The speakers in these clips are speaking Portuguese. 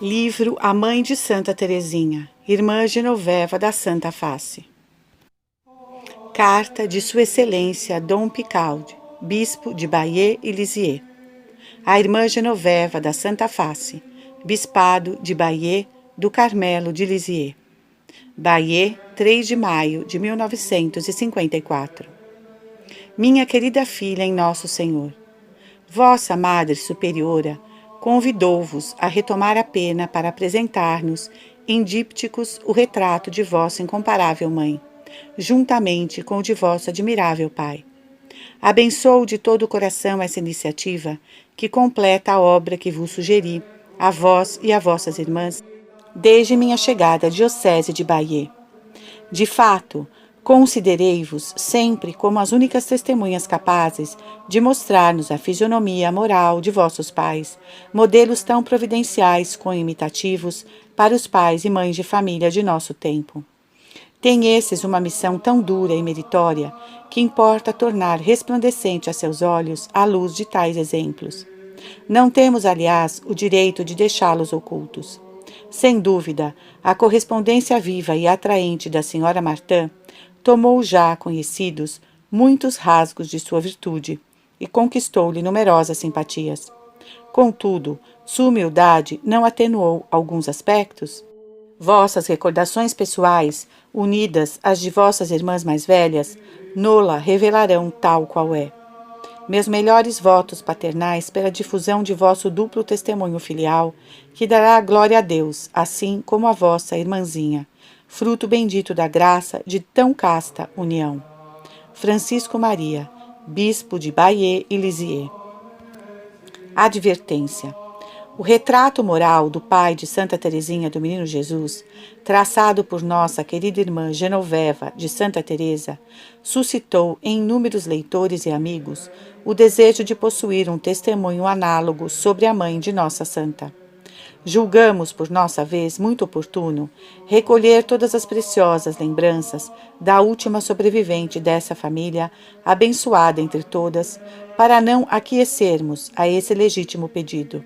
Livro A Mãe de Santa Teresinha, Irmã Genoveva da Santa Face. Carta de Sua Excelência Dom Picaldi, Bispo de Bayeux e Lisieux. A Irmã Genoveva da Santa Face, Bispado de Bayeux do Carmelo de Lisieux. Bayeux, 3 de maio de 1954. Minha querida filha em Nosso Senhor, Vossa Madre Superiora convidou-vos a retomar a pena para apresentar-nos, em dípticos, o retrato de vossa incomparável mãe, juntamente com o de vosso admirável pai. Abençoo de todo o coração essa iniciativa, que completa a obra que vos sugeri, a vós e a vossas irmãs, desde minha chegada à Diocese de Bayeux. De fato, considerei-vos sempre como as únicas testemunhas capazes de mostrar-nos a fisionomia moral de vossos pais, modelos tão providenciais como imitativos para os pais e mães de família de nosso tempo. Têm esses uma missão tão dura e meritória que importa tornar resplandecente a seus olhos a luz de tais exemplos. Não temos, aliás, o direito de deixá-los ocultos. Sem dúvida, a correspondência viva e atraente da senhora Martin tomou já conhecidos muitos rasgos de sua virtude e conquistou-lhe numerosas simpatias. Contudo, sua humildade não atenuou alguns aspectos? Vossas recordações pessoais, unidas às de vossas irmãs mais velhas, nola revelarão tal qual é. Meus melhores votos paternais pela difusão de vosso duplo testemunho filial, que dará glória a Deus, assim como a vossa irmãzinha, fruto bendito da graça de tão casta união. Francisco Maria, Bispo de Bayeux e Lisieux. Advertência. O retrato moral do pai de Santa Teresinha do Menino Jesus, traçado por nossa querida irmã Genoveva de Santa Teresa, suscitou em inúmeros leitores e amigos o desejo de possuir um testemunho análogo sobre a mãe de nossa santa. Julgamos, por nossa vez, muito oportuno recolher todas as preciosas lembranças da última sobrevivente dessa família, abençoada entre todas, para não aquecermos a esse legítimo pedido.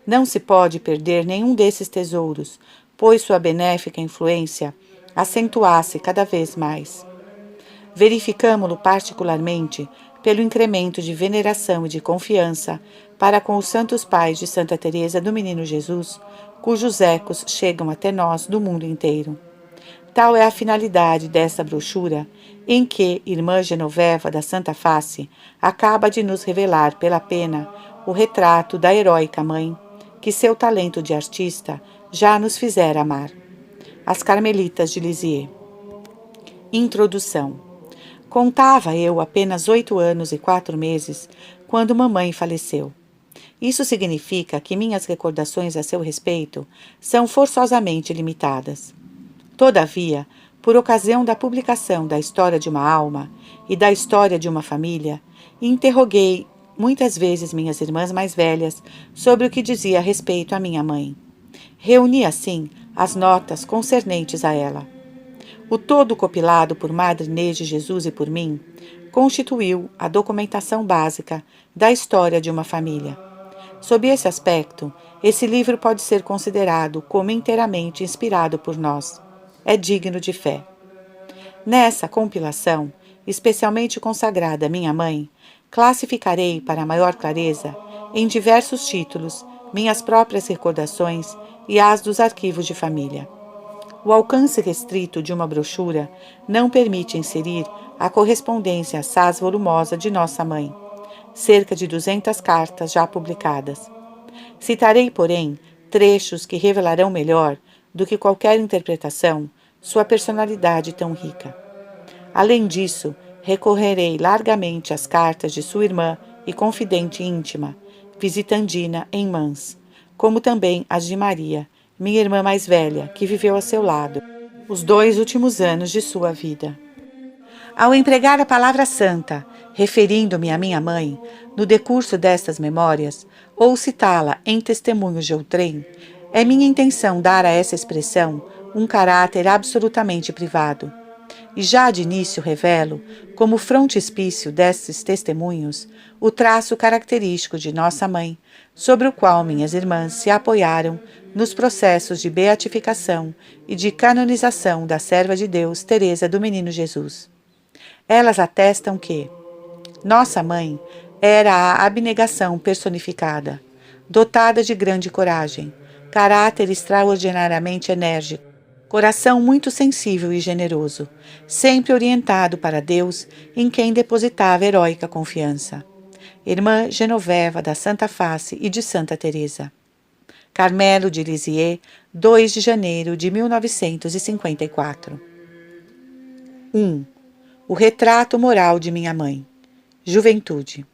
Não se pode perder nenhum desses tesouros, pois sua benéfica influência acentuasse cada vez mais. Verificamo-lo particularmente pelo incremento de veneração e de confiança para com os santos pais de Santa Teresa do Menino Jesus, cujos ecos chegam até nós do mundo inteiro. Tal é a finalidade desta brochura, em que Irmã Genoveva da Santa Face acaba de nos revelar pela pena o retrato da heróica mãe, que seu talento de artista já nos fizera amar. As Carmelitas de Lisieux. Introdução. Contava eu apenas 8 anos e 4 meses quando mamãe faleceu. Isso significa que minhas recordações a seu respeito são forçosamente limitadas. Todavia, por ocasião da publicação da História de uma Alma e da História de uma Família, interroguei muitas vezes minhas irmãs mais velhas sobre o que dizia a respeito à minha mãe. Reuni, assim, as notas concernentes a ela. O todo compilado por Madre Inês de Jesus e por mim constituiu a documentação básica da história de uma família. Sob esse aspecto, esse livro pode ser considerado como inteiramente inspirado por nós. É digno de fé. Nessa compilação, especialmente consagrada à minha mãe, classificarei para maior clareza, em diversos títulos, minhas próprias recordações e as dos arquivos de família. O alcance restrito de uma brochura não permite inserir a correspondência assaz volumosa de nossa mãe, cerca de 200 cartas já publicadas. Citarei, porém, trechos que revelarão melhor do que qualquer interpretação sua personalidade tão rica. Além disso, recorrerei largamente às cartas de sua irmã e confidente íntima, Visitandina em Mans, como também as de Maria, minha irmã mais velha, que viveu a seu lado os 2 últimos anos de sua vida. Ao empregar a palavra santa, referindo-me à minha mãe, no decurso destas memórias, ou citá-la em testemunhos de outrem, é minha intenção dar a essa expressão um caráter absolutamente privado. e já de início revelo, como frontispício destes testemunhos, o traço característico de nossa mãe, sobre o qual minhas irmãs se apoiaram nos processos de beatificação e de canonização da serva de Deus Teresa do Menino Jesus. Elas atestam que nossa mãe era a abnegação personificada, dotada de grande coragem, caráter extraordinariamente enérgico, coração muito sensível e generoso, sempre orientado para Deus, em quem depositava heróica confiança. Irmã Genoveva da Santa Face e de Santa Teresa. Carmelo de Lisieux, 2 de janeiro de 1954. 1. O retrato moral de minha mãe. Juventude.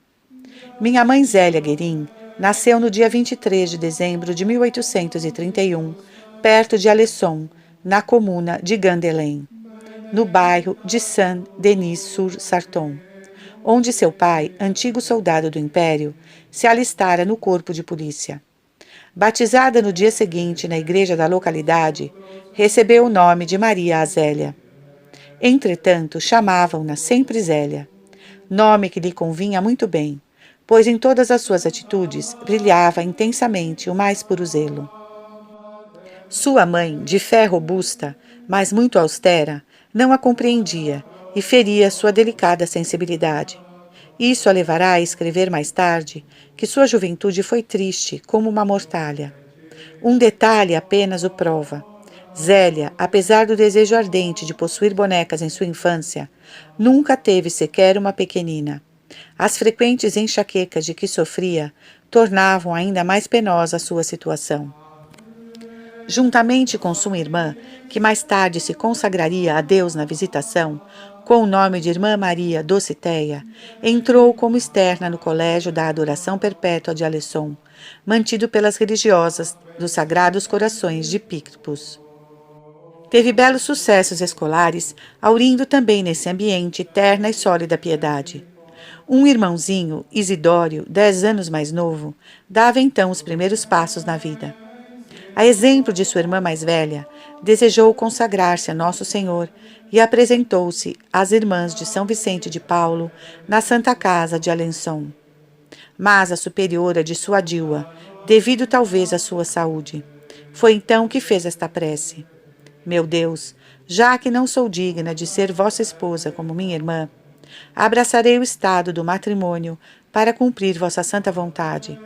Minha mãe Zélia Guerin nasceu no dia 23 de dezembro de 1831, perto de Alesson, na comuna de Gandelin, no bairro de Saint-Denis-sur-Sarton, onde seu pai, antigo soldado do Império, se alistara no corpo de polícia. Batizada no dia seguinte na igreja da localidade, recebeu o nome de Maria Azélia. Entretanto, chamavam-na sempre Zélia, nome que lhe convinha muito bem, pois em todas as suas atitudes brilhava intensamente o mais puro zelo. Sua mãe, de fé robusta, mas muito austera, não a compreendia e feria sua delicada sensibilidade. Isso a levará a escrever mais tarde que sua juventude foi triste como uma mortalha. Um detalhe apenas o prova. Zélia, apesar do desejo ardente de possuir bonecas em sua infância, nunca teve sequer uma pequenina. As frequentes enxaquecas de que sofria tornavam ainda mais penosa a sua situação. Juntamente com sua irmã, que mais tarde se consagraria a Deus na Visitação, com o nome de Irmã Maria Docitéia, entrou como externa no Colégio da Adoração Perpétua de Alesson, mantido pelas religiosas dos Sagrados Corações de Picpus. Teve belos sucessos escolares, aurindo também nesse ambiente terna e sólida piedade. Um irmãozinho, Isidório, 10 anos mais novo, dava então os primeiros passos na vida. A exemplo de sua irmã mais velha, desejou consagrar-se a Nosso Senhor e apresentou-se às irmãs de São Vicente de Paulo na Santa Casa de Alençon. Mas a superiora dissuadiu-a, devido talvez à sua saúde. Foi então que fez esta prece. Meu Deus, já que não sou digna de ser vossa esposa como minha irmã, abraçarei o estado do matrimônio para cumprir vossa santa vontade.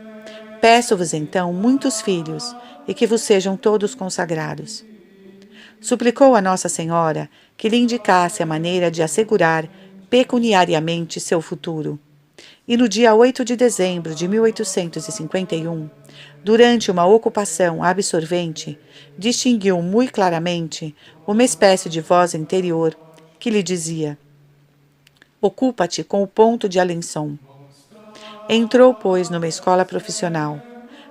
Peço-vos então muitos filhos e que vos sejam todos consagrados. Suplicou a Nossa Senhora que lhe indicasse a maneira de assegurar pecuniariamente seu futuro. E no dia 8 de dezembro de 1851, durante uma ocupação absorvente, distinguiu muito claramente uma espécie de voz interior que lhe dizia: ocupa-te com o ponto de Alençon. Entrou, pois, numa escola profissional,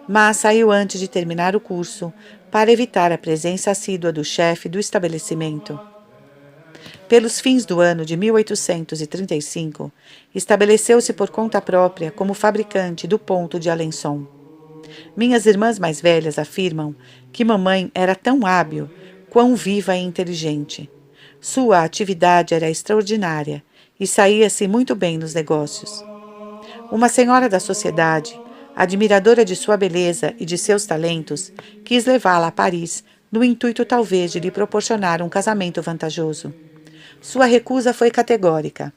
mas saiu antes de terminar o curso para evitar a presença assídua do chefe do estabelecimento. Pelos fins do ano de 1835, estabeleceu-se por conta própria como fabricante do ponto de Alençon. Minhas irmãs mais velhas afirmam que mamãe era tão hábil, quão viva e inteligente. Sua atividade era extraordinária e saía-se muito bem nos negócios. Uma senhora da sociedade, admiradora de sua beleza e de seus talentos, quis levá-la a Paris, no intuito talvez de lhe proporcionar um casamento vantajoso. Sua recusa foi categórica.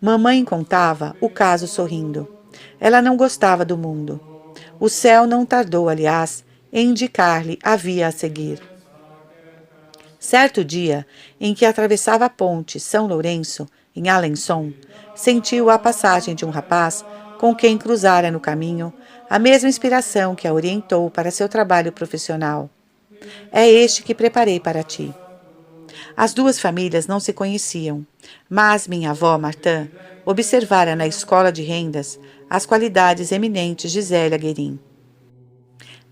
Mamãe contava o caso sorrindo. Ela não gostava do mundo. O céu não tardou, aliás, em indicar-lhe a via a seguir. Certo dia, em que atravessava a ponte São Lourenço, em Alençon, sentiu a passagem de um rapaz com quem cruzara no caminho a mesma inspiração que a orientou para seu trabalho profissional. É este que preparei para ti. As duas famílias não se conheciam, mas minha avó, Martã, observara na escola de rendas as qualidades eminentes de Zélia Guerin.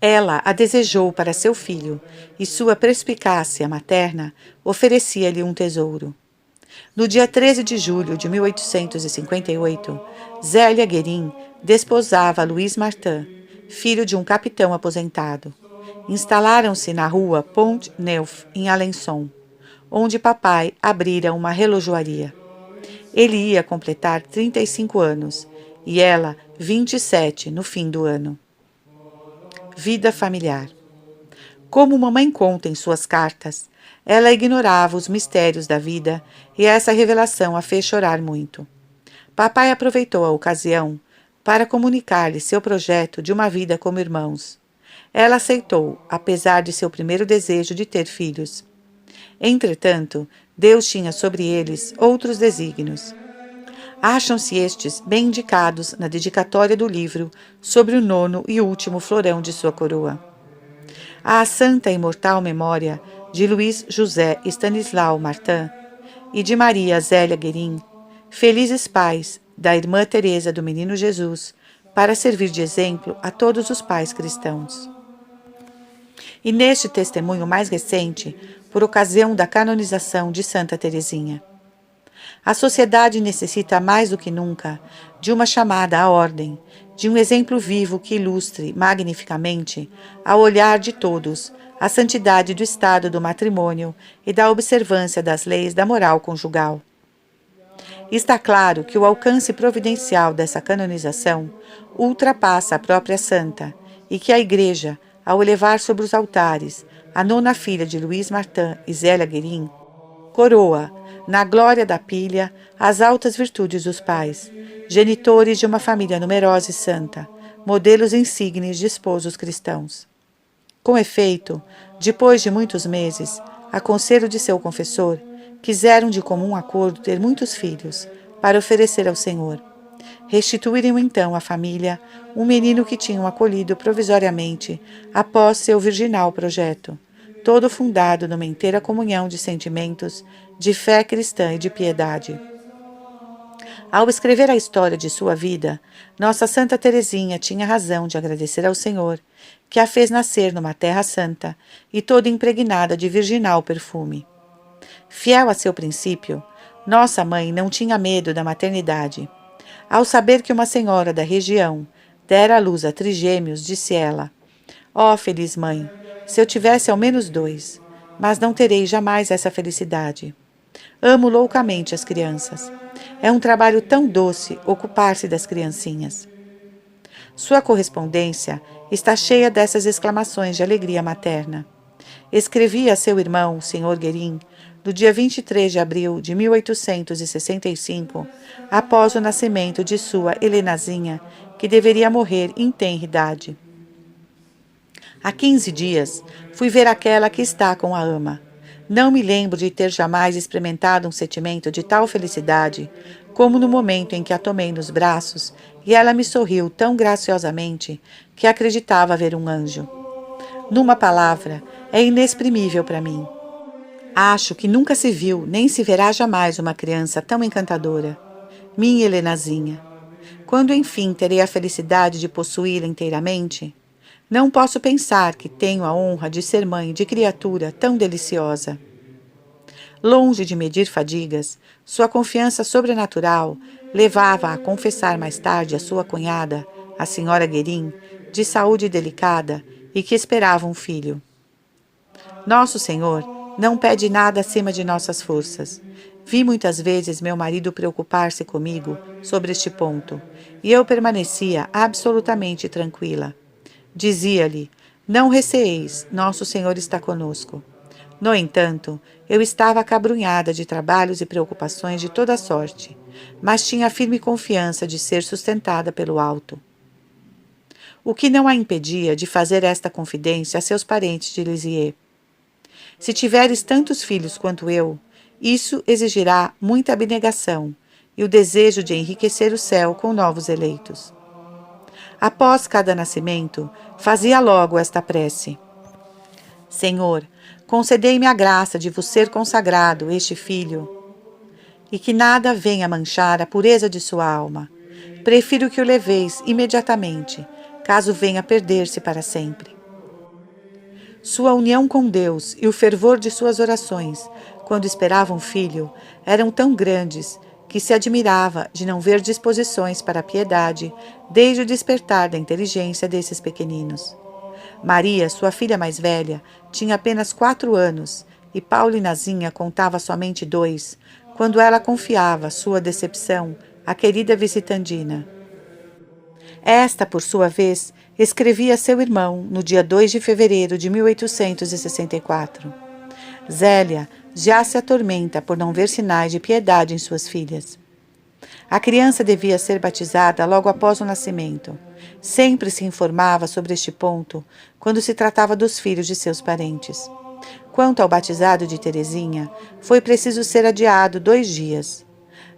Ela a desejou para seu filho, e sua perspicácia materna oferecia-lhe um tesouro. No dia 13 de julho de 1858, Zélia Guerin desposava Luiz Martin, filho de um capitão aposentado. Instalaram-se na rua Pont-Neuf, em Alençon, onde papai abrira uma relojoaria. Ele ia completar 35 anos e ela 27 no fim do ano. Vida familiar. Como mamãe conta em suas cartas, ela ignorava os mistérios da vida e essa revelação a fez chorar muito. Papai aproveitou a ocasião para comunicar-lhe seu projeto de uma vida como irmãos. Ela aceitou, apesar de seu primeiro desejo de ter filhos. Entretanto, Deus tinha sobre eles outros desígnios. Acham-se estes bem indicados na dedicatória do livro sobre o nono e último florão de sua coroa. À santa e imortal memória de Luiz José Stanislau Martin e de Maria Zélia Guerin, felizes pais da irmã Teresa do Menino Jesus, para servir de exemplo a todos os pais cristãos. E neste testemunho mais recente, por ocasião da canonização de Santa Teresinha. A sociedade necessita mais do que nunca de uma chamada à ordem, de um exemplo vivo que ilustre magnificamente, ao olhar de todos, a santidade do estado do matrimônio e da observância das leis da moral conjugal. Está claro que o alcance providencial dessa canonização ultrapassa a própria santa e que a Igreja, ao elevar sobre os altares a nona filha de Luiz Martin e Zélia Guerin, coroa, na glória da pilha, as altas virtudes dos pais, genitores de uma família numerosa e santa, modelos insígnes de esposos cristãos. Com efeito, depois de muitos meses, a conselho de seu confessor, quiseram de comum acordo ter muitos filhos, para oferecer ao Senhor. Restituíram então à família um menino que tinham acolhido provisoriamente após seu virginal projeto, todo fundado numa inteira comunhão de sentimentos, de fé cristã e de piedade. Ao escrever a história de sua vida, nossa Santa Teresinha tinha razão de agradecer ao Senhor, que a fez nascer numa terra santa e toda impregnada de virginal perfume. Fiel a seu princípio, nossa mãe não tinha medo da maternidade. Ao saber que uma senhora da região dera à luz a trigêmeos, disse ela: ó, feliz mãe, se eu tivesse ao menos 2, mas não terei jamais essa felicidade. Amo loucamente as crianças. É um trabalho tão doce ocupar-se das criancinhas. Sua correspondência está cheia dessas exclamações de alegria materna. Escrevia a seu irmão, Sr. Guerin, no dia 23 de abril de 1865, após o nascimento de sua Helenazinha, que deveria morrer em tenra idade. Há 15 dias, fui ver aquela que está com a ama. Não me lembro de ter jamais experimentado um sentimento de tal felicidade como no momento em que a tomei nos braços e ela me sorriu tão graciosamente que acreditava ver um anjo. Numa palavra, é inexprimível para mim. Acho que nunca se viu nem se verá jamais uma criança tão encantadora. Minha Helenazinha. Quando enfim terei a felicidade de possuí-la inteiramente, não posso pensar que tenho a honra de ser mãe de criatura tão deliciosa. Longe de medir fadigas, sua confiança sobrenatural levava a confessar mais tarde à sua cunhada, a senhora Guerin, de saúde delicada e que esperava um filho. Nosso Senhor não pede nada acima de nossas forças. Vi muitas vezes meu marido preocupar-se comigo sobre este ponto, e eu permanecia absolutamente tranquila. Dizia-lhe: não receeis, nosso Senhor está conosco. No entanto, eu estava acabrunhada de trabalhos e preocupações de toda sorte, mas tinha firme confiança de ser sustentada pelo alto. O que não a impedia de fazer esta confidência a seus parentes de Lisieux. Se tiveres tantos filhos quanto eu, isso exigirá muita abnegação e o desejo de enriquecer o céu com novos eleitos. Após cada nascimento, fazia logo esta prece: Senhor, concedei-me a graça de vos ser consagrado este filho, e que nada venha manchar a pureza de sua alma. Prefiro que o leveis imediatamente, caso venha perder-se para sempre. Sua união com Deus e o fervor de suas orações, quando esperava um filho, eram tão grandes que se admirava de não ver disposições para a piedade desde o despertar da inteligência desses pequeninos. Maria, sua filha mais velha, tinha apenas 4 anos e Paulinazinha contava somente 2, quando ela confiava sua decepção à querida visitandina. Esta, por sua vez, escrevia a seu irmão no dia 2 de fevereiro de 1864. Zélia já se atormenta por não ver sinais de piedade em suas filhas. A criança devia ser batizada logo após o nascimento. Sempre se informava sobre este ponto quando se tratava dos filhos de seus parentes. Quanto ao batizado de Teresinha, foi preciso ser adiado 2 dias.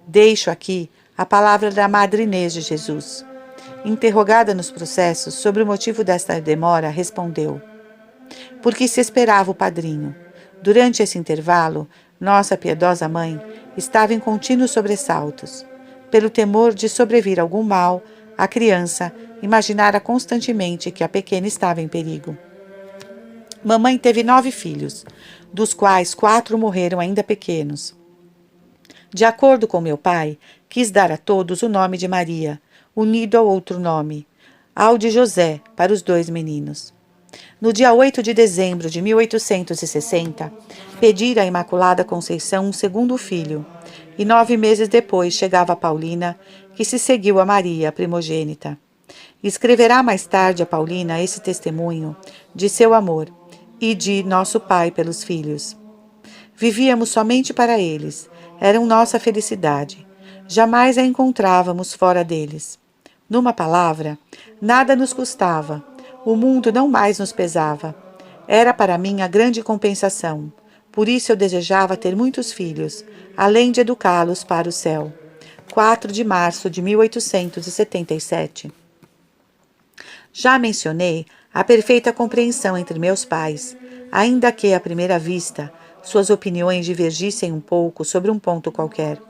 Deixo aqui a palavra da Madre Inês de Jesus. Interrogada nos processos sobre o motivo desta demora, respondeu: porque se esperava o padrinho. Durante esse intervalo, nossa piedosa mãe estava em contínuos sobressaltos. Pelo temor de sobrevir algum mal, a criança imaginara constantemente que a pequena estava em perigo. Mamãe teve 9 filhos, dos quais 4 morreram ainda pequenos. De acordo com meu pai, quis dar a todos o nome de Maria, unido ao outro nome, ao de José, para os 2 meninos. No dia 8 de dezembro de 1860, pedira à Imaculada Conceição um segundo filho, e 9 meses depois chegava a Paulina, que se seguiu a Maria, a primogênita. Escreverá mais tarde a Paulina esse testemunho de seu amor e de nosso Pai pelos filhos. Vivíamos somente para eles, eram nossa felicidade. Jamais a encontrávamos fora deles. Numa palavra, nada nos custava, o mundo não mais nos pesava. Era para mim a grande compensação. Por isso eu desejava ter muitos filhos, além de educá-los para o céu. 4 de março de 1877. Já mencionei a perfeita compreensão entre meus pais, ainda que, à primeira vista, suas opiniões divergissem um pouco sobre um ponto qualquer.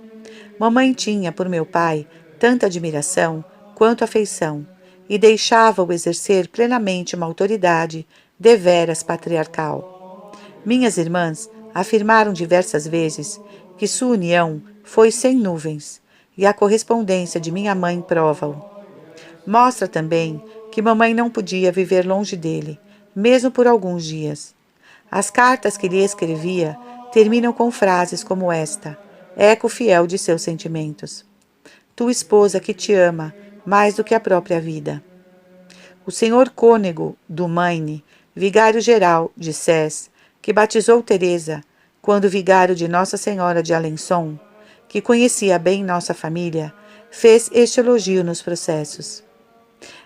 Mamãe tinha, por meu pai, tanta admiração quanto afeição, e deixava-o exercer plenamente uma autoridade deveras patriarcal. Minhas irmãs afirmaram diversas vezes que sua união foi sem nuvens, e a correspondência de minha mãe prova-o. Mostra também que mamãe não podia viver longe dele, mesmo por alguns dias. As cartas que lhe escrevia terminam com frases como esta, eco fiel de seus sentimentos. Tua esposa que te ama mais do que a própria vida. O senhor cônego do Maine, vigário-geral de Sés, que batizou Teresa, quando vigário de Nossa Senhora de Alençon, que conhecia bem nossa família, fez este elogio nos processos.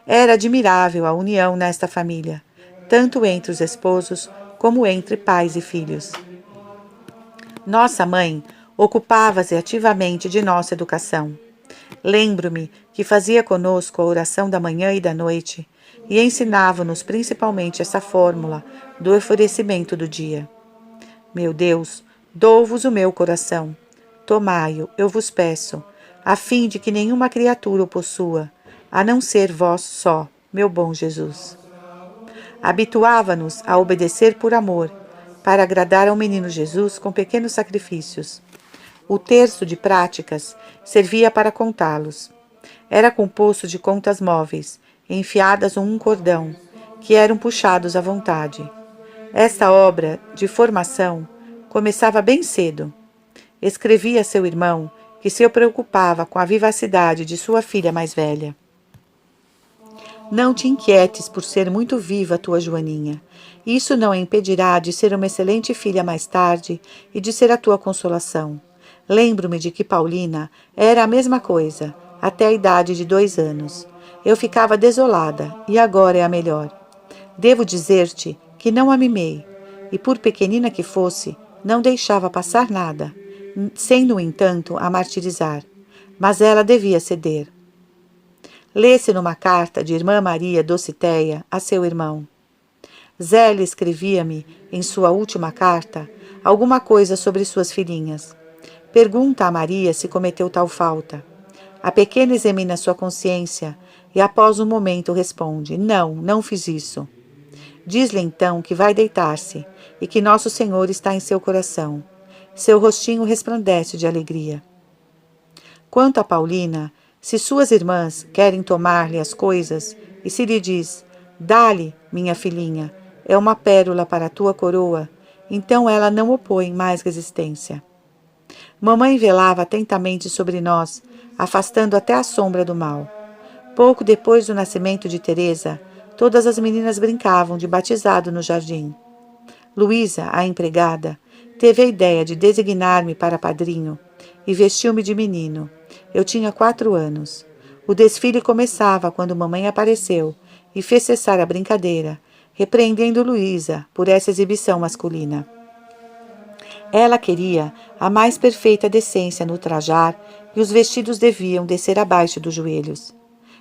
Era admirável a união nesta família, tanto entre os esposos como entre pais e filhos. Nossa mãe ocupava-se ativamente de nossa educação. Lembro-me que fazia conosco a oração da manhã e da noite e ensinava-nos principalmente essa fórmula do oferecimento do dia. Meu Deus, dou-vos o meu coração. Tomai-o, eu vos peço, a fim de que nenhuma criatura o possua, a não ser vós só, meu bom Jesus. Habituava-nos a obedecer por amor, para agradar ao menino Jesus com pequenos sacrifícios. O terço de práticas servia para contá-los. Era composto de contas móveis, enfiadas em um cordão, que eram puxados à vontade. Esta obra de formação começava bem cedo. Escrevia a seu irmão que se preocupava com a vivacidade de sua filha mais velha. Não te inquietes por ser muito viva tua Joaninha. Isso não a impedirá de ser uma excelente filha mais tarde e de ser a tua consolação. Lembro-me de que Paulina era a mesma coisa, até a idade de 2 anos. Eu ficava desolada, e agora é a melhor. Devo dizer-te que não a mimei, e por pequenina que fosse, não deixava passar nada, sem, no entanto, a martirizar. Mas ela devia ceder. Lê-se numa carta de Irmã Maria Docitéia a seu irmão. Zélia escrevia-me, em sua última carta, alguma coisa sobre suas filhinhas. Pergunta a Maria se cometeu tal falta. A pequena examina sua consciência e, após um momento, responde: não, não fiz isso. Diz-lhe então que vai deitar-se e que Nosso Senhor está em seu coração. Seu rostinho resplandece de alegria. Quanto a Paulina, se suas irmãs querem tomar-lhe as coisas, e se lhe diz: dá-lhe, minha filhinha, é uma pérola para a tua coroa, então ela não opõe mais resistência. Mamãe velava atentamente sobre nós, afastando até a sombra do mal. Pouco depois do nascimento de Teresa, todas as meninas brincavam de batizado no jardim. Luísa, a empregada, teve a ideia de designar-me para padrinho e vestiu-me de menino. Eu tinha 4 anos. O desfile começava quando mamãe apareceu e fez cessar a brincadeira, repreendendo Luísa por essa exibição masculina. Ela queria a mais perfeita decência no trajar e os vestidos deviam descer abaixo dos joelhos.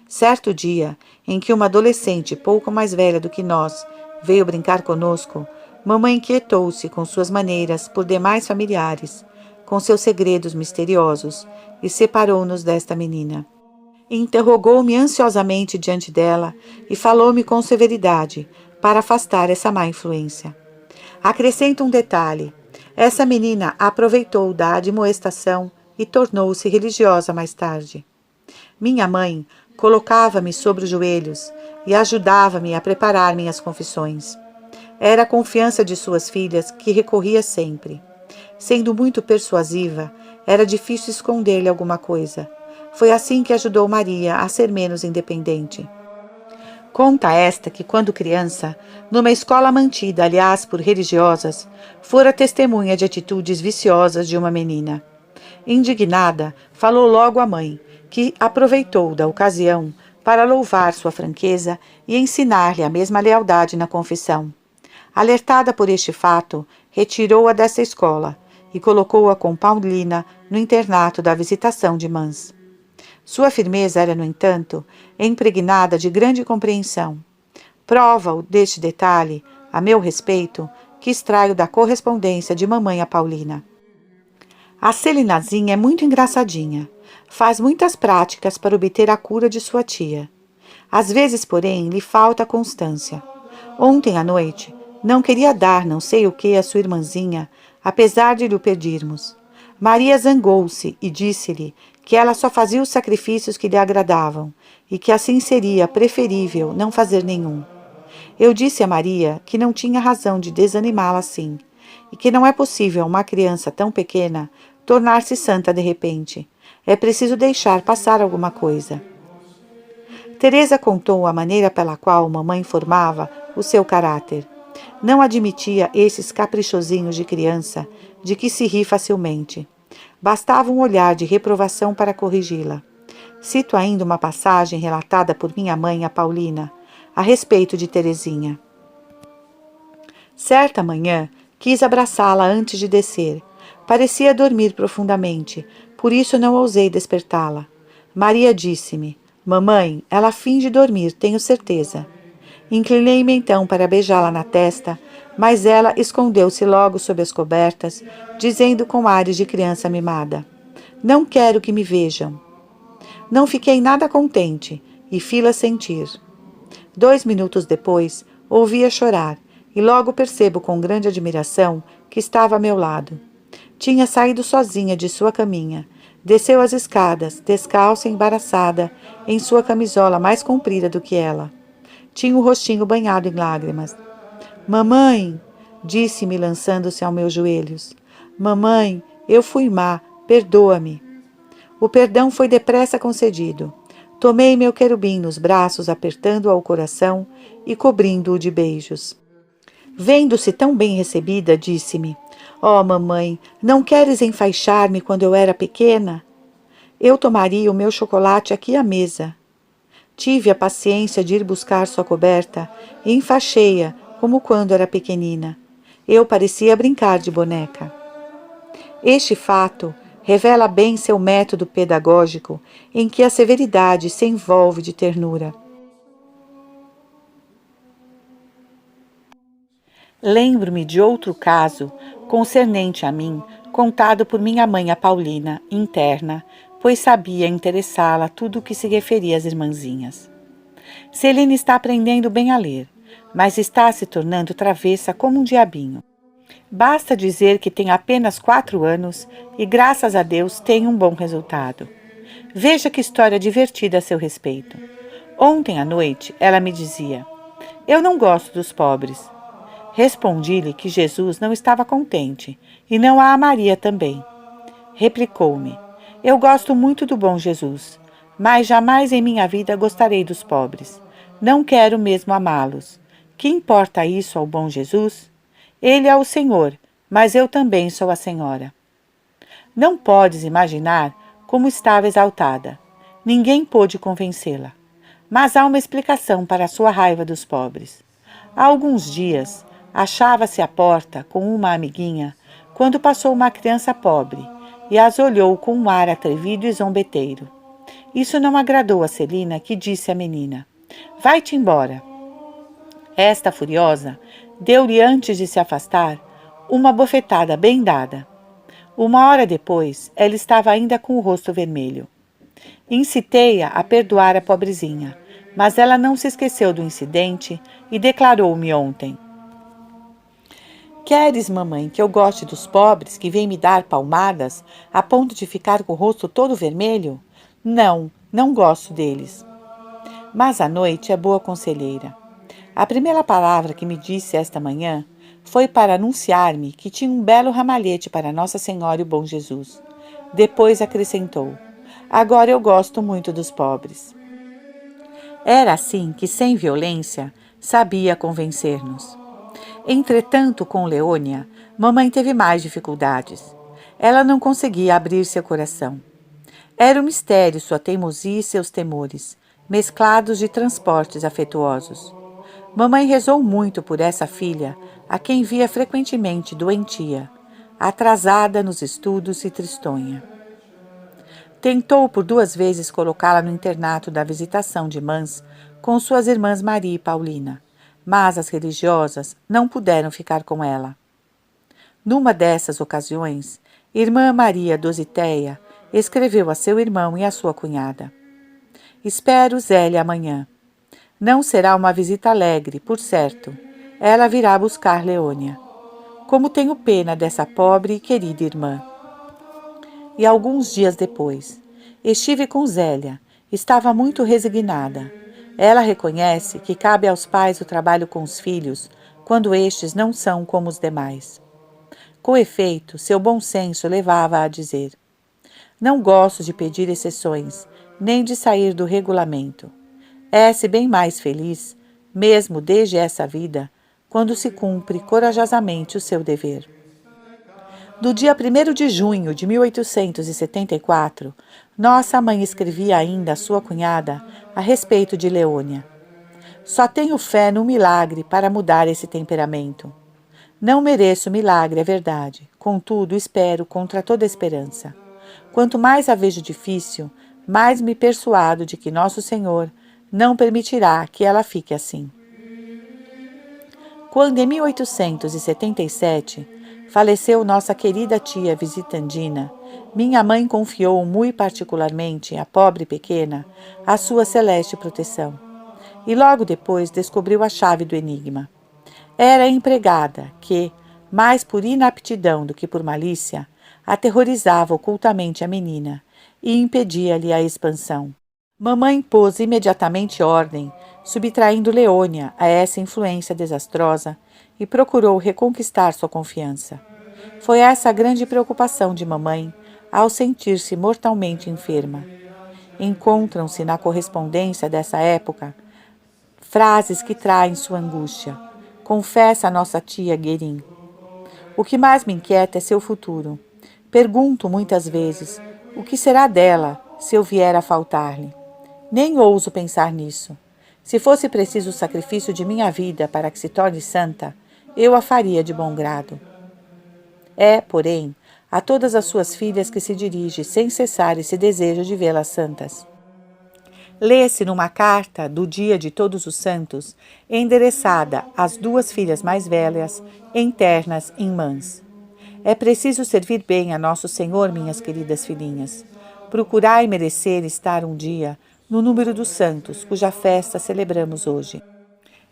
Certo dia, em que uma adolescente pouco mais velha do que nós veio brincar conosco, mamãe inquietou-se com suas maneiras por demais familiares, com seus segredos misteriosos, e separou-nos desta menina. Interrogou-me ansiosamente diante dela e falou-me com severidade, para afastar essa má influência. Acrescento um detalhe. Essa menina aproveitou da admoestação e tornou-se religiosa mais tarde. Minha mãe colocava-me sobre os joelhos e ajudava-me a preparar minhas confissões. Era a confiança de suas filhas que recorria sempre. Sendo muito persuasiva, era difícil esconder-lhe alguma coisa. Foi assim que ajudou Maria a ser menos independente. Conta esta que, quando criança, numa escola mantida, aliás, por religiosas, fora testemunha de atitudes viciosas de uma menina. Indignada, falou logo à mãe, que aproveitou da ocasião para louvar sua franqueza e ensinar-lhe a mesma lealdade na confissão. Alertada por este fato, retirou-a dessa escola e colocou-a com Paulina no internato da Visitação de Mans. Sua firmeza era, no entanto, impregnada de grande compreensão. Prova deste detalhe, a meu respeito, que extraio da correspondência de mamãe a Paulina. A Celinazinha é muito engraçadinha. Faz muitas práticas para obter a cura de sua tia. Às vezes, porém, lhe falta constância. Ontem à noite, não queria dar não sei o que à sua irmãzinha, apesar de lhe o pedirmos. Maria zangou-se e disse-lhe que ela só fazia os sacrifícios que lhe agradavam e que assim seria preferível não fazer nenhum. Eu disse a Maria que não tinha razão de desanimá-la assim e que não é possível uma criança tão pequena tornar-se santa de repente. É preciso deixar passar alguma coisa. Teresa contou a maneira pela qual mamãe formava o seu caráter. Não admitia esses caprichosinhos de criança de que se ri facilmente. Bastava um olhar de reprovação para corrigi-la. Cito ainda uma passagem relatada por minha mãe a Paulina, a respeito de Teresinha. Certa manhã, quis abraçá-la antes de descer. Parecia dormir profundamente, por isso não ousei despertá-la. Maria disse-me: "Mamãe, ela finge dormir, tenho certeza." Inclinei-me então para beijá-la na testa, mas ela escondeu-se logo sob as cobertas, dizendo com ares de criança mimada: "Não quero que me vejam." Não fiquei nada contente e fi-la sentir. 2 minutos depois, ouvi-a chorar e logo percebo com grande admiração que estava a meu lado. Tinha saído sozinha de sua caminha, desceu as escadas, descalça e embaraçada, em sua camisola mais comprida do que ela. Tinha o rostinho banhado em lágrimas. "Mamãe", disse-me lançando-se aos meus joelhos. "Mamãe, eu fui má, perdoa-me." O perdão foi depressa concedido. Tomei meu querubim nos braços, apertando-o ao coração e cobrindo-o de beijos. Vendo-se tão bem recebida, disse-me: "Oh, mamãe, não queres enfaixar-me quando eu era pequena? Eu tomaria o meu chocolate aqui à mesa." Tive a paciência de ir buscar sua coberta e enfaixei-a como quando era pequenina. Eu parecia brincar de boneca. Este fato revela bem seu método pedagógico, em que a severidade se envolve de ternura. Lembro-me de outro caso, concernente a mim, contado por minha mãe a Paulina, interna, pois sabia interessá-la tudo o que se referia às irmãzinhas. Celina está aprendendo bem a ler, mas está se tornando travessa como um diabinho. Basta dizer que tem apenas 4 anos e, graças a Deus, tem um bom resultado. Veja que história divertida a seu respeito. Ontem à noite, ela me dizia: "Eu não gosto dos pobres." Respondi-lhe que Jesus não estava contente e não a amaria também. Replicou-me: eu gosto muito do bom Jesus, mas jamais em minha vida gostarei dos pobres. Não quero mesmo amá-los. Que importa isso ao bom Jesus? Ele é o Senhor, mas eu também sou a Senhora. Não podes imaginar como estava exaltada. Ninguém pôde convencê-la. Mas há uma explicação para a sua raiva dos pobres. Há alguns dias, achava-se à porta com uma amiguinha quando passou uma criança pobre e as olhou com um ar atrevido e zombeteiro. Isso não agradou a Celina, que disse à menina: vai-te embora. Esta, furiosa, deu-lhe, antes de se afastar, uma bofetada bem dada. Uma hora depois, ela estava ainda com o rosto vermelho. Incitei-a a perdoar a pobrezinha, mas ela não se esqueceu do incidente e declarou-me ontem: queres, mamãe, que eu goste dos pobres que vêm me dar palmadas a ponto de ficar com o rosto todo vermelho? Não, não gosto deles. Mas a noite é boa conselheira. A primeira palavra que me disse esta manhã foi para anunciar-me que tinha um belo ramalhete para Nossa Senhora e o Bom Jesus. Depois acrescentou: agora eu gosto muito dos pobres. Era assim que, sem violência, sabia convencer-nos. Entretanto, com Leônia, mamãe teve mais dificuldades. Ela não conseguia abrir seu coração. Era um mistério sua teimosia e seus temores, mesclados de transportes afetuosos. Mamãe rezou muito por essa filha, a quem via frequentemente doentia, atrasada nos estudos e tristonha. Tentou por 2 vezes colocá-la no internato da Visitação de Mans com suas irmãs Maria e Paulina, mas as religiosas não puderam ficar com ela. Numa dessas ocasiões, irmã Maria Dositeia escreveu a seu irmão e a sua cunhada: espero Zélia amanhã. Não será uma visita alegre, por certo. Ela virá buscar Leônia. Como tenho pena dessa pobre e querida irmã. E alguns dias depois, estive com Zélia. Estava muito resignada. Ela reconhece que cabe aos pais o trabalho com os filhos, quando estes não são como os demais. Com efeito, seu bom senso levava-a a dizer: não gosto de pedir exceções, nem de sair do regulamento. É-se bem mais feliz, mesmo desde essa vida, quando se cumpre corajosamente o seu dever. No dia 1º de junho de 1874, nossa mãe escrevia ainda à sua cunhada a respeito de Leônia: só tenho fé no milagre para mudar esse temperamento. Não mereço milagre, é verdade, contudo espero contra toda esperança. Quanto mais a vejo difícil, mais me persuado de que Nosso Senhor não permitirá que ela fique assim. Quando, em 1877, faleceu nossa querida tia Visitandina, minha mãe confiou muito particularmente à pobre pequena a sua celeste proteção. E logo depois descobriu a chave do enigma. Era a empregada que, mais por inaptidão do que por malícia, aterrorizava ocultamente a menina e impedia-lhe a expansão. Mamãe pôs imediatamente ordem, subtraindo Leônia a essa influência desastrosa e procurou reconquistar sua confiança. Foi essa a grande preocupação de mamãe ao sentir-se mortalmente enferma. Encontram-se na correspondência dessa época frases que traem sua angústia. Confessa a nossa tia Guerin: o que mais me inquieta é seu futuro. Pergunto muitas vezes o que será dela se eu vier a faltar-lhe. Nem ouso pensar nisso. Se fosse preciso o sacrifício de minha vida para que se torne santa, eu a faria de bom grado. É, porém, a todas as suas filhas que se dirige sem cessar esse desejo de vê-las santas. Lê-se numa carta do dia de Todos os Santos, endereçada às 2 filhas mais velhas, internas em Mans: é preciso servir bem a Nosso Senhor, minhas queridas filhinhas. Procurai merecer estar um dia no número dos santos, cuja festa celebramos hoje.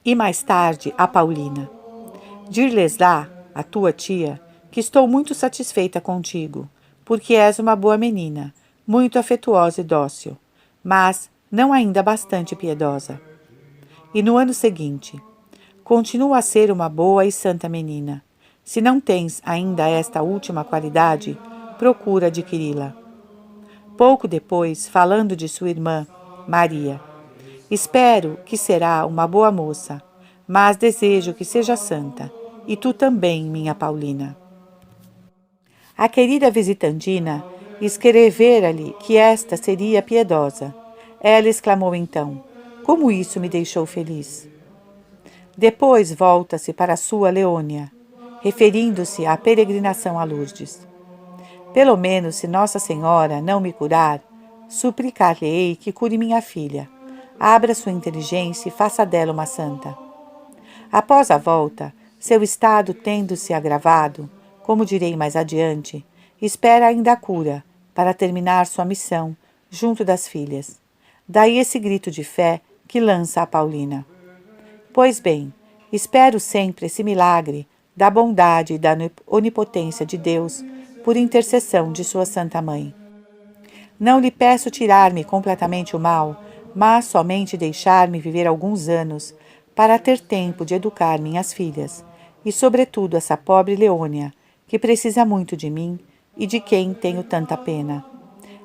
E mais tarde, a Paulina: dir-lhes-á, a tua tia, que estou muito satisfeita contigo, porque és uma boa menina, muito afetuosa e dócil, mas não ainda bastante piedosa. E no ano seguinte: Continua a ser uma boa e santa menina. Se não tens ainda esta última qualidade, procura adquiri-la. Pouco depois, falando de sua irmã, Maria: espero que será uma boa moça, mas desejo que seja santa, e tu também, minha Paulina. A querida visitandina escrevera-lhe que esta seria piedosa. Ela exclamou então: como isso me deixou feliz! Depois volta-se para sua Leônia, referindo-se à peregrinação a Lourdes. Pelo menos, se Nossa Senhora não me curar, suplicar-lhe-ei que cure minha filha. Abra sua inteligência e faça dela uma santa. Após a volta, seu estado tendo-se agravado, como direi mais adiante, espera ainda a cura para terminar sua missão junto das filhas. Daí esse grito de fé que lança a Paulina. Pois bem, espero sempre esse milagre da bondade e da onipotência de Deus por intercessão de sua Santa Mãe. Não lhe peço tirar-me completamente o mal, mas somente deixar-me viver alguns anos para ter tempo de educar minhas filhas, e sobretudo essa pobre Leônia, que precisa muito de mim e de quem tenho tanta pena.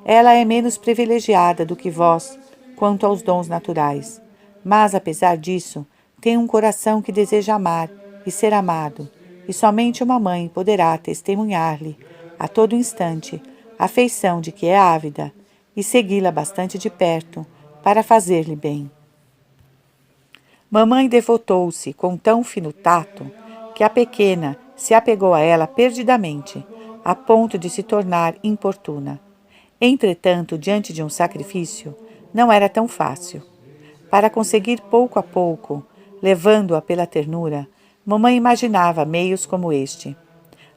Ela é menos privilegiada do que vós quanto aos dons naturais, mas, apesar disso, tem um coração que deseja amar e ser amado, e somente uma mãe poderá testemunhar-lhe, a todo instante, a afeição de que é ávida, e segui-la bastante de perto, para fazer-lhe bem. Mamãe devotou-se com tão fino tato, que a pequena se apegou a ela perdidamente, a ponto de se tornar importuna. Entretanto, diante de um sacrifício, não era tão fácil. Para conseguir pouco a pouco, levando-a pela ternura, mamãe imaginava meios como este: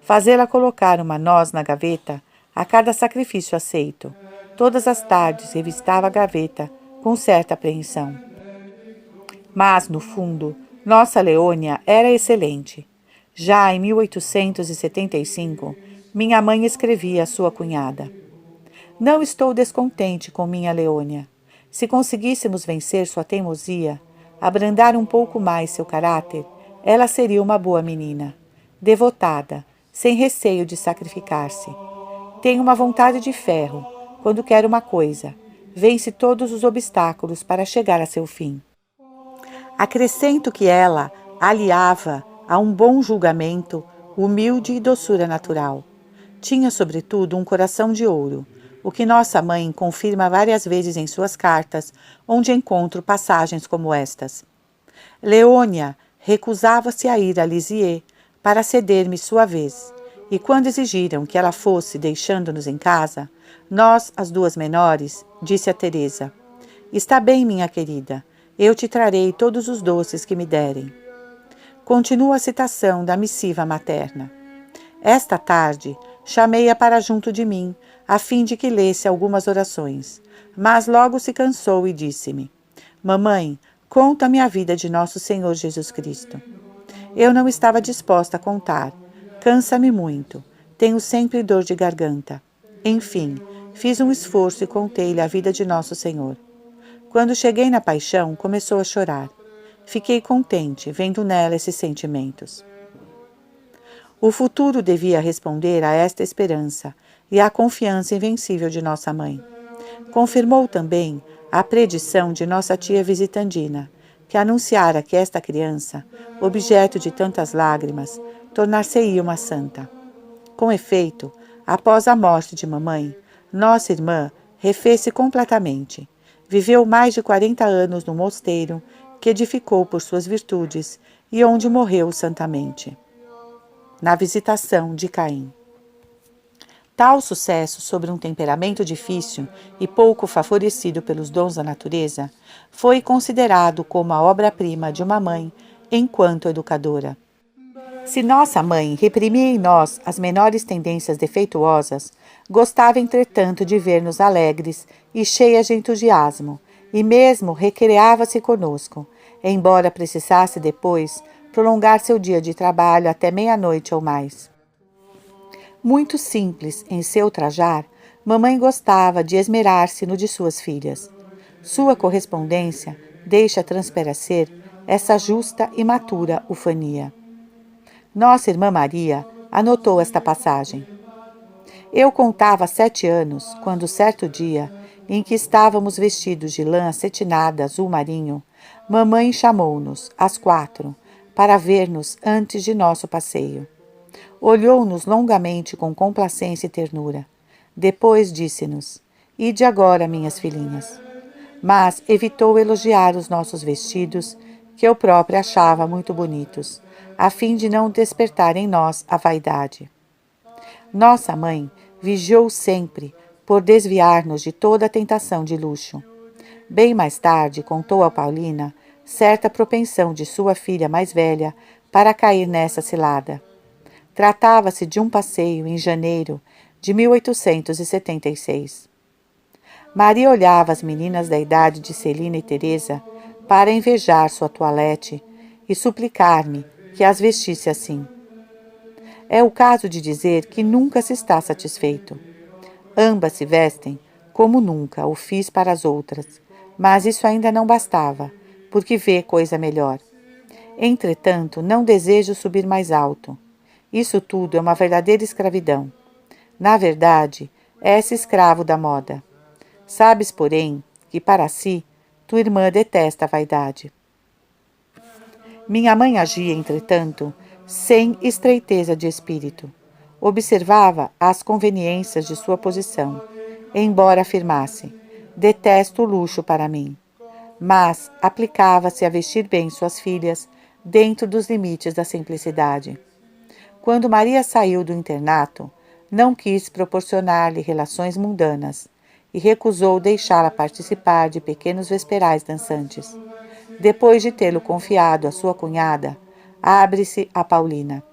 fazê-la colocar uma noz na gaveta a cada sacrifício aceito. Todas as tardes revistava a gaveta com certa apreensão. Mas, no fundo, nossa Leônia era excelente. Já em 1875, minha mãe escrevia à sua cunhada: não estou descontente com minha Leônia. Se conseguíssemos vencer sua teimosia, abrandar um pouco mais seu caráter, ela seria uma boa menina, devotada, sem receio de sacrificar-se. Tem uma vontade de ferro, quando quer uma coisa, vence todos os obstáculos para chegar a seu fim. Acrescento que ela aliava a um bom julgamento, humilde e doçura natural. Tinha, sobretudo, um coração de ouro, o que nossa mãe confirma várias vezes em suas cartas, onde encontro passagens como estas: Leônia recusava-se a ir a Lisieux para ceder-me sua vez, e quando exigiram que ela fosse deixando-nos em casa, nós, as duas menores, disse a Teresa: está bem, minha querida, eu te trarei todos os doces que me derem. Continua a citação da missiva materna. Esta tarde, chamei-a para junto de mim, a fim de que lesse algumas orações, mas logo se cansou e disse-me: mamãe, conta-me a vida de nosso Senhor Jesus Cristo. Eu não estava disposta a contar. Cansa-me muito. Tenho sempre dor de garganta. Enfim, fiz um esforço e contei-lhe a vida de nosso Senhor. Quando cheguei na paixão, começou a chorar. Fiquei contente, vendo nela esses sentimentos. O futuro devia responder a esta esperança e à confiança invencível de nossa mãe. Confirmou também a predição de nossa tia visitandina, que anunciara que esta criança, objeto de tantas lágrimas, tornar-se-ia uma santa. Com efeito, após a morte de mamãe, nossa irmã refez-se completamente. Viveu mais de 40 anos no mosteiro, que edificou por suas virtudes e onde morreu santamente. Na visitação de Caim. Tal sucesso sobre um temperamento difícil e pouco favorecido pelos dons da natureza foi considerado como a obra-prima de uma mãe enquanto educadora. Se nossa mãe reprimia em nós as menores tendências defeituosas, gostava entretanto de ver-nos alegres e cheias de entusiasmo, e mesmo recreava-se conosco, embora precisasse depois prolongar seu dia de trabalho até meia-noite ou mais. Muito simples em seu trajar, mamãe gostava de esmerar-se no de suas filhas. Sua correspondência deixa transparecer essa justa e matura ufania. Nossa irmã Maria anotou esta passagem. Eu contava 7 anos, quando certo dia, em que estávamos vestidos de lã acetinada azul marinho, mamãe chamou-nos, às 4, para ver-nos antes de nosso passeio. Olhou-nos longamente com complacência e ternura. Depois disse-nos: Ide agora, minhas filhinhas. Mas evitou elogiar os nossos vestidos, que eu própria achava muito bonitos, a fim de não despertar em nós a vaidade. Nossa mãe vigiou sempre por desviar-nos de toda a tentação de luxo. Bem mais tarde contou a Paulina certa propensão de sua filha mais velha para cair nessa cilada. Tratava-se de um passeio em janeiro de 1876. Maria olhava as meninas da idade de Celina e Teresa para invejar sua toilette e suplicar-me que as vestisse assim. É o caso de dizer que nunca se está satisfeito. Ambas se vestem como nunca o fiz para as outras, mas isso ainda não bastava, porque vê coisa melhor. Entretanto, não desejo subir mais alto. Isso tudo é uma verdadeira escravidão. Na verdade, és escravo da moda. Sabes, porém, que para si, tua irmã detesta a vaidade. Minha mãe agia, entretanto, sem estreiteza de espírito. Observava as conveniências de sua posição, embora afirmasse: detesto o luxo para mim. Mas aplicava-se a vestir bem suas filhas dentro dos limites da simplicidade. Quando Maria saiu do internato, não quis proporcionar-lhe relações mundanas e recusou deixá-la participar de pequenos vesperais dançantes. Depois de tê-lo confiado à sua cunhada, abre-se a Paulina.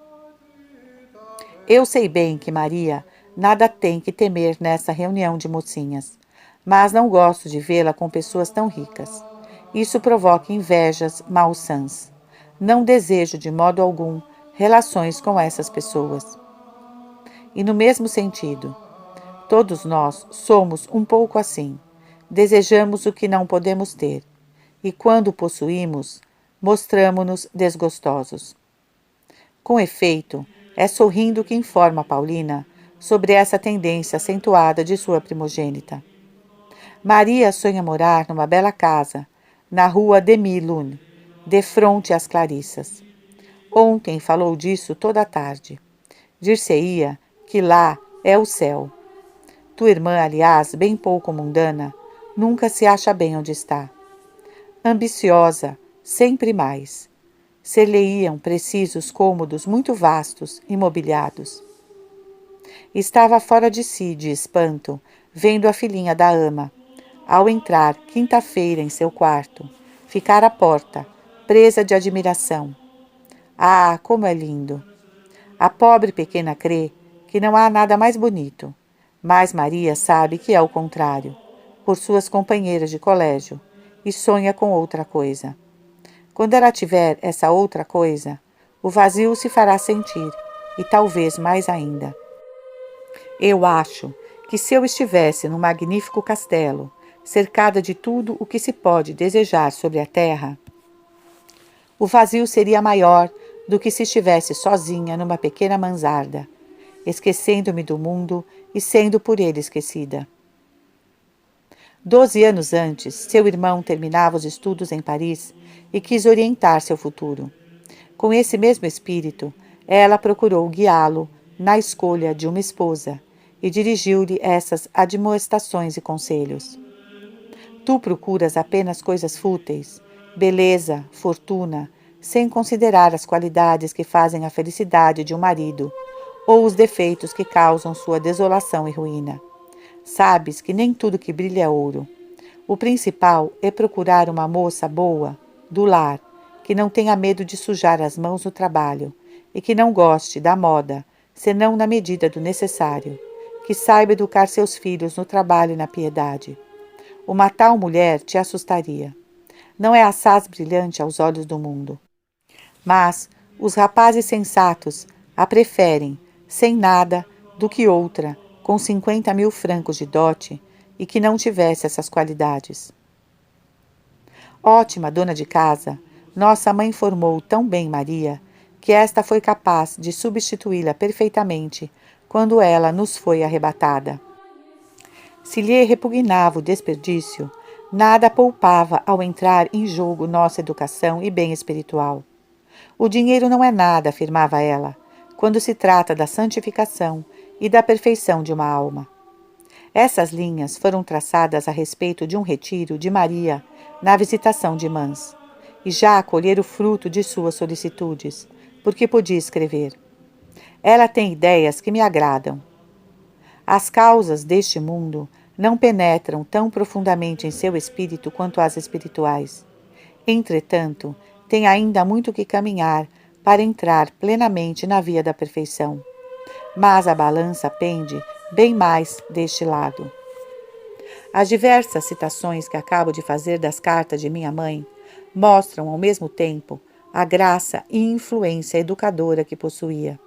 Eu sei bem que Maria nada tem que temer nessa reunião de mocinhas, mas não gosto de vê-la com pessoas tão ricas. Isso provoca invejas malsãs. Não desejo de modo algum relações com essas pessoas. E no mesmo sentido, todos nós somos um pouco assim. Desejamos o que não podemos ter, e quando o possuímos, mostramo-nos desgostosos. Com efeito, é sorrindo que informa Paulina sobre essa tendência acentuada de sua primogênita. Maria sonha morar numa bela casa, na rua Demi-Lune, defronte às Clarissas. Ontem falou disso toda a tarde. Dir-se-ia que lá é o céu. Tua irmã, aliás, bem pouco mundana, nunca se acha bem onde está. Ambiciosa, sempre mais. Ser-lhe-iam precisos cômodos muito vastos e mobiliados. Estava fora de si, de espanto, vendo a filhinha da ama, ao entrar quinta-feira em seu quarto, ficar à porta, presa de admiração. Ah, como é lindo! A pobre pequena crê que não há nada mais bonito, mas Maria sabe que é o contrário, por suas companheiras de colégio, e sonha com outra coisa. Quando ela tiver essa outra coisa, o vazio se fará sentir, e talvez mais ainda. Eu acho que se eu estivesse num magnífico castelo, cercada de tudo o que se pode desejar sobre a terra, o vazio seria maior do que se estivesse sozinha numa pequena mansarda, esquecendo-me do mundo e sendo por ele esquecida. 12 anos antes, seu irmão terminava os estudos em Paris e quis orientar seu futuro. Com esse mesmo espírito, ela procurou guiá-lo na escolha de uma esposa e dirigiu-lhe essas admoestações e conselhos. Tu procuras apenas coisas fúteis, beleza, fortuna, sem considerar as qualidades que fazem a felicidade de um marido ou os defeitos que causam sua desolação e ruína. Sabes que nem tudo que brilha é ouro. O principal é procurar uma moça boa, do lar, que não tenha medo de sujar as mãos no trabalho e que não goste da moda, senão na medida do necessário, que saiba educar seus filhos no trabalho e na piedade. Uma tal mulher te assustaria. Não é assaz brilhante aos olhos do mundo. Mas os rapazes sensatos a preferem, sem nada, do que outra, com 50.000 francos de dote, e que não tivesse essas qualidades. Ótima dona de casa, Nossa mãe formou tão bem Maria, que esta foi capaz de substituí-la perfeitamente quando ela nos foi arrebatada. Se lhe repugnava o desperdício, nada poupava ao entrar em jogo nossa educação e bem espiritual. O dinheiro não é nada, afirmava ela, quando se trata da santificação e da perfeição de uma alma. Essas linhas foram traçadas a respeito de um retiro de Maria na Visitação de Mans, e já a colher o fruto de suas solicitudes, porque podia escrever. Ela tem ideias que me agradam. As causas deste mundo não penetram tão profundamente em seu espírito quanto as espirituais. Entretanto, tem ainda muito que caminhar para entrar plenamente na via da perfeição. Mas a balança pende bem mais deste lado. As diversas citações que acabo de fazer das cartas de minha mãe mostram, ao mesmo tempo, a graça e influência educadora que possuía.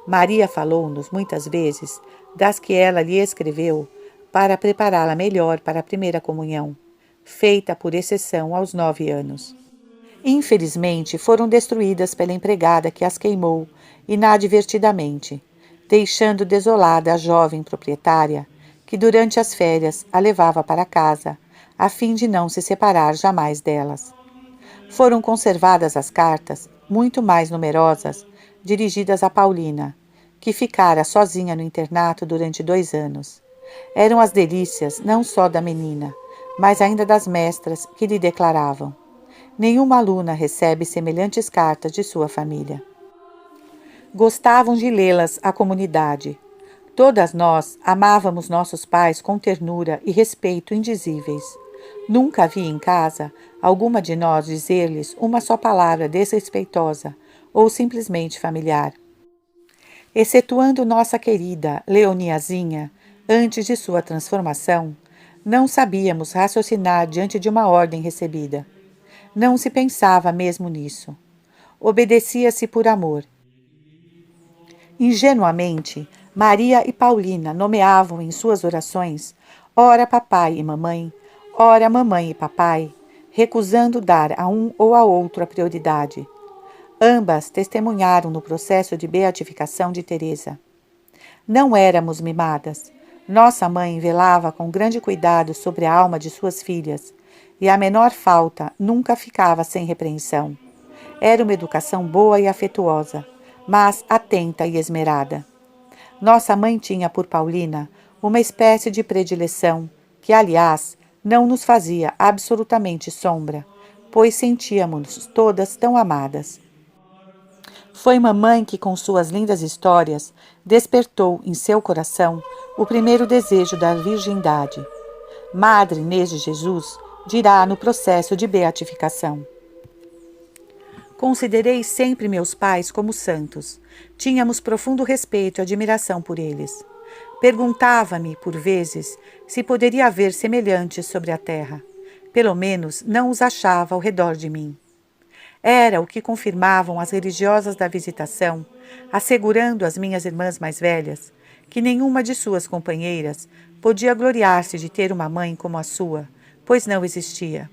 Maria falou-nos muitas vezes das que ela lhe escreveu para prepará-la melhor para a primeira comunhão, feita por exceção aos 9 anos. Infelizmente, foram destruídas pela empregada que as queimou inadvertidamente, deixando desolada a jovem proprietária, que durante as férias a levava para casa, a fim de não se separar jamais delas. Foram conservadas as cartas, muito mais numerosas, dirigidas a Paulina, que ficara sozinha no internato durante 2 anos. Eram as delícias não só da menina, mas ainda das mestras que lhe declaravam: nenhuma aluna recebe semelhantes cartas de sua família. Gostavam de lê-las à comunidade. Todas nós amávamos nossos pais com ternura e respeito indizíveis. Nunca vi em casa alguma de nós dizer-lhes uma só palavra desrespeitosa ou simplesmente familiar. Excetuando nossa querida Leoniazinha, antes de sua transformação, não sabíamos raciocinar diante de uma ordem recebida. Não se pensava mesmo nisso. Obedecia-se por amor. Ingenuamente, Maria e Paulina nomeavam em suas orações ora papai e mamãe, ora mamãe e papai, recusando dar a um ou a outro a prioridade. Ambas testemunharam no processo de beatificação de Teresa. Não éramos mimadas. Nossa mãe velava com grande cuidado sobre a alma de suas filhas, e a menor falta nunca ficava sem repreensão. Era uma educação boa e afetuosa, mas atenta e esmerada. Nossa mãe tinha por Paulina uma espécie de predileção que, aliás, não nos fazia absolutamente sombra, pois sentíamos-nos todas tão amadas. Foi mamãe que, com suas lindas histórias, despertou em seu coração o primeiro desejo da virgindade. Madre Inês de Jesus dirá no processo de beatificação: considerei sempre meus pais como santos. Tínhamos profundo respeito e admiração por eles. Perguntava-me, por vezes, se poderia haver semelhantes sobre a terra. Pelo menos não os achava ao redor de mim. Era o que confirmavam as religiosas da Visitação, assegurando às minhas irmãs mais velhas que nenhuma de suas companheiras podia gloriar-se de ter uma mãe como a sua, pois não existia.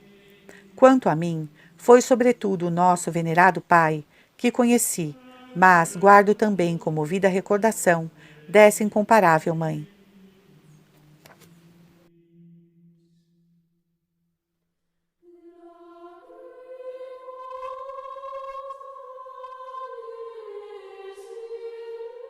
Quanto a mim, foi sobretudo o nosso venerado pai que conheci, mas guardo também como vida recordação dessa incomparável mãe.